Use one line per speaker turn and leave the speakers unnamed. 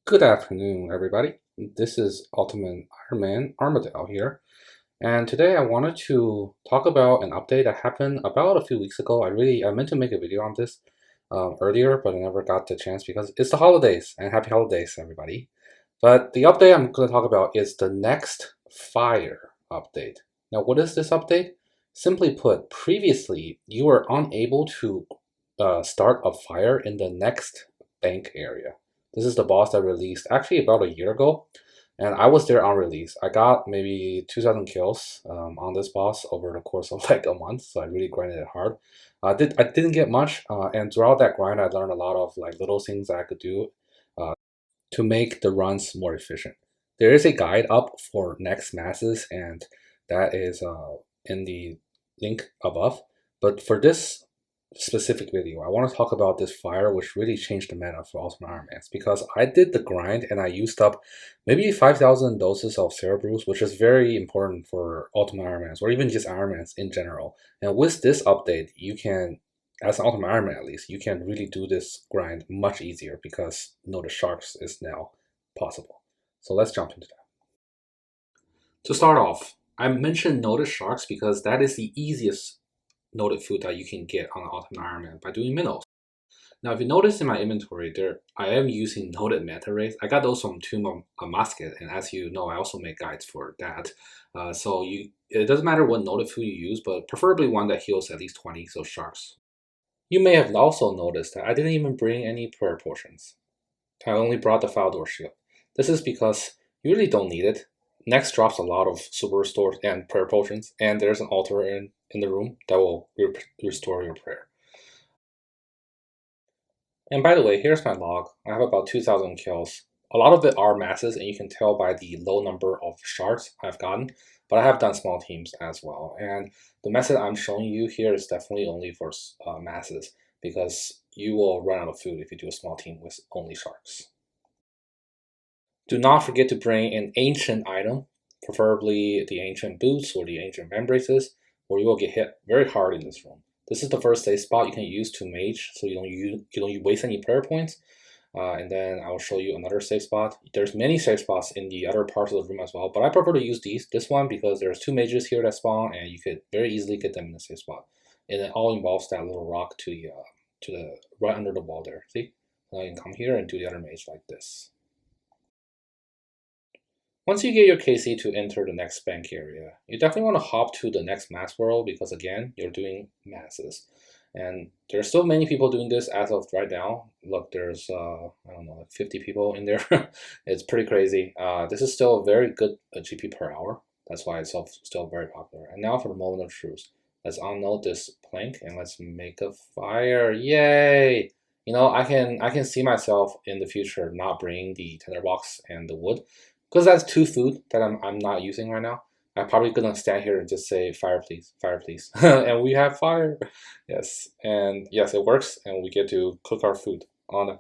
Good afternoon, everybody. This is Ultimate Ironman Armadale here, and today I wanted to talk about an update that happened about a few weeks ago. I meant to make a video on this earlier, but I never got the chance because it's the holidays, and happy holidays, everybody. But the update I'm going to talk about is the next fire update. Now, what is this update? Simply put, previously you were unable to start a fire in the next bank area. This is the boss that released actually about a year ago, and I was there on release. I got maybe 2,000 kills on this boss over the course of like a month, so I really grinded it hard. I didn't get much, and throughout that grind, I learned a lot of like little things that I could do uh, to make the runs more efficient. There is a guide up for next masses, and that is in the link above. But for this specific video, I want to talk about this fire which really changed the meta for Ultimate Ironmans, because I did the grind and I used up maybe 5,000 doses of Cerebrus, which is very important for Ultimate Ironmans or even just Ironmans in general. And with this update, you can, as an Ultimate Ironman at least, you can really do this grind much easier because Notice Sharks is now possible. So let's jump into that. To start off, I mentioned Notice Sharks because that is the easiest noted food that you can get on Ultimate Ironman by doing minnows. Now, if you notice in my inventory, I am using noted manta rays. I got those from Tomb of Musket, and as you know, I also make guides for that. It doesn't matter what noted food you use, but preferably one that heals at least 20, so sharks. You may have also noticed that I didn't even bring any prayer potions. I only brought the Faldor shield. This is because you really don't need it. Next drops a lot of super restores and prayer potions, and there's an altar in the room that will restore your prayer. And by the way, here's my log. I have about 2,000 kills. A lot of it are masses, and you can tell by the low number of shards I've gotten, but I have done small teams as well. And the method I'm showing you here is definitely only for masses, because you will run out of food if you do a small team with only sharks. Do not forget to bring an ancient item, preferably the ancient boots or the ancient membraces, or you will get hit very hard in this room. This is the first safe spot you can use to mage, so you don't waste any prayer points. And then I will show you another safe spot. There's many safe spots in the other parts of the room as well, but I prefer to use this one because there's 2 mages here that spawn, and you could very easily get them in the safe spot. And it all involves that little rock to the right under the wall there. See? Now you can come here and do the other mage like this. Once you get your KC to enter the next bank area, you definitely want to hop to the next mass world because again, you're doing masses. And there's still many people doing this as of right now. Look, there's, I don't know, like 50 people in there. It's pretty crazy. This is still a very good GP per hour. That's why it's still very popular. And now for the moment of truth. Let's unload this plank and let's make a fire. Yay! You know, I can see myself in the future not bringing the tinderbox and the wood, because that's 2 food that I'm not using right now. I'm probably gonna stand here and just say fire please, and we have fire. Yes, and yes, it works, and we get to cook our food on